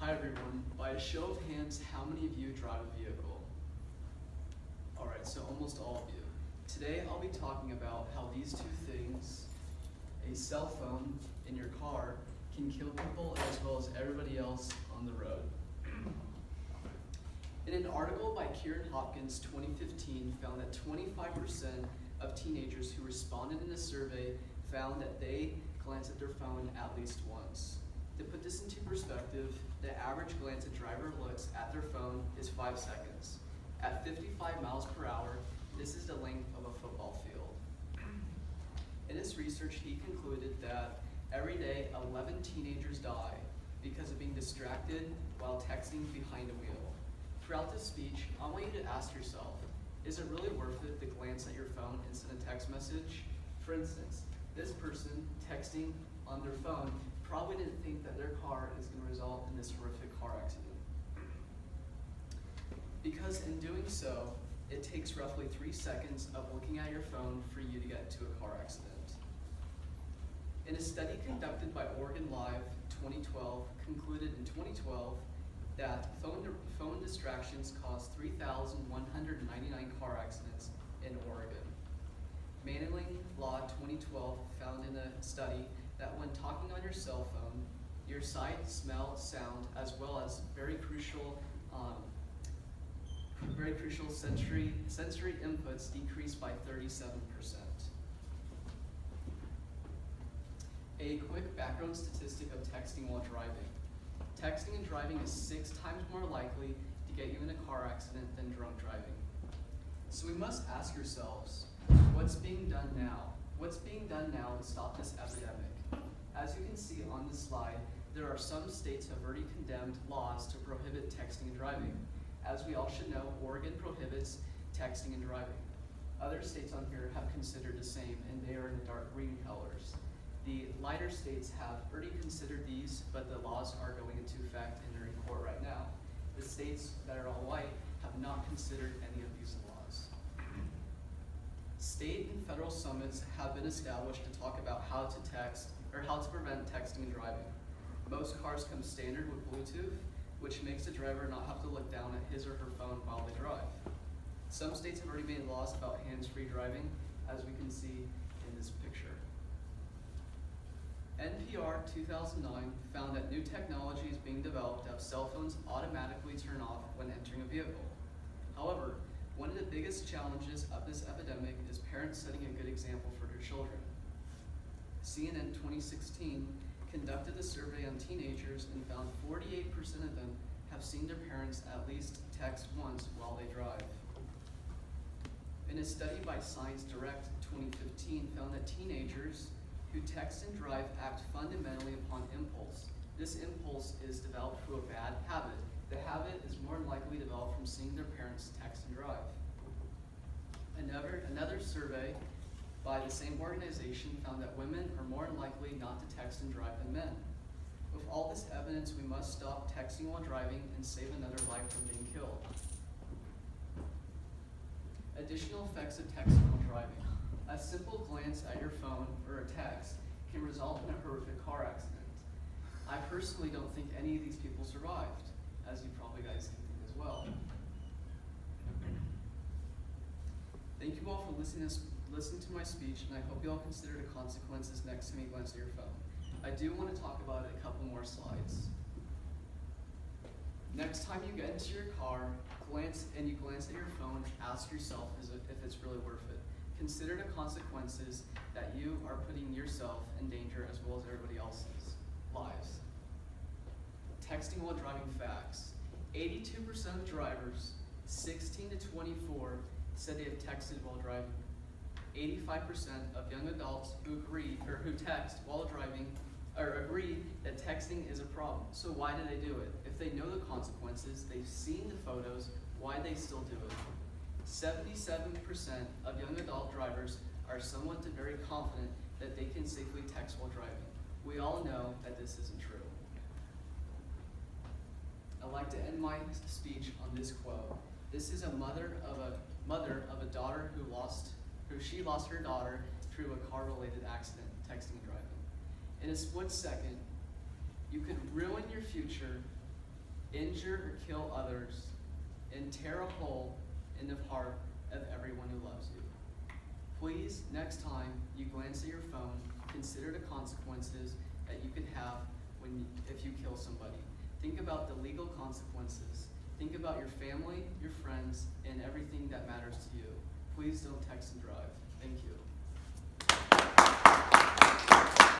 Hi everyone. By a show of hands, how many of you drive a vehicle? Alright, so almost all of you. Today I'll be talking about how these two things, a cell phone in your car, can kill people as well as everybody else on the road. In an article by Kieran Hopkins 2015 found that 25% of teenagers who responded in a survey found that they glance at their phone at least once. To put this into perspective, the average glance a driver looks at their phone is 5 seconds. At 55 miles per hour, this is the length of a football field. In his research, he concluded that every day 11 teenagers die because of being distracted while texting behind a wheel. Throughout this speech, I want you to ask yourself, is it really worth it to glance at your phone and send a text message? For instance, this person texting on their phone probably didn't think that their car is going to result in this horrific car accident. Because in doing so, it takes roughly 3 seconds of looking at your phone for you to get into a car accident. In a study conducted by Oregon Live 2012, concluded in 2012 that phone distractions caused 3,199 car accidents in Oregon. Manning Law 2012 found in a study that when talking on your cell phone, your sight, smell, sound, as well as very crucial sensory inputs decreased by 37%. A quick background statistic of texting while driving. Texting and driving is 6 times more likely to get you in a car accident than drunk driving. So we must ask yourselves, what's being done now? What's being done now to stop this epidemic? As you can see on this slide, there are some states have already condemned laws to prohibit texting and driving. As we all should know, Oregon prohibits texting and driving. Other states on here have considered the same, and they are in the dark green colors. The lighter states have already considered these, but the laws are going into effect and they're in court right now. The states that are all white have not considered any of these laws. State and federal summits have been established to talk about how to text or how to prevent texting and driving. Most cars come standard with Bluetooth, which makes the driver not have to look down at his or her phone while they drive. Some states have already made laws about hands-free driving, as we can see in this picture. NPR 2009 found that new technology is being developed to have cell phones automatically turn off when entering a vehicle. However, one of the biggest challenges of this epidemic is parents setting a good example for their children. CNN 2016 conducted a survey on teenagers and found 48% of them have seen their parents at least text once while they drive. In a study by Science Direct 2015 found that teenagers who text and drive act fundamentally upon impulse. This impulse is developed through a bad habit. The habit is more likely developed from seeing their parents text and drive. Another survey by the same organization found that women are more likely not to text and drive than men. With all this evidence, we must stop texting while driving and save another life from being killed. Additional effects of texting while driving. A simple glance at your phone or a text can result in a horrific car accident. I personally don't think any of these people survived, as you probably guys can think as well. Thank you all for listening to my speech, and I hope you all consider the consequences next time you glance at your phone. I do want to talk about it a couple more slides. Next time you get into your car, glance at your phone, ask yourself if it's really worth it. Consider the consequences that you are putting yourself in danger as well as everybody else's lives. Texting while driving facts. 82% of drivers, 16 to 24, said they have texted while driving. 85% of young adults who text while driving agree that texting is a problem. So why do they do it? If they know the consequences, they've seen the photos, why they still do it? 77% of young adult drivers are somewhat to very confident that they can safely text while driving. We all know that this isn't true. I'd like to end my speech on this quote. This is a mother of a daughter who lost her daughter through a car-related accident, texting and driving. In a split second, you could ruin your future injure or kill others, and tear a hole in the heart of everyone who loves you. Please, next time you glance at your phone, consider the consequences that you could have if you kill somebody. Think about the legal consequences. Think about your family, your friends, and everything that matters to you. Please don't text and drive. Thank you.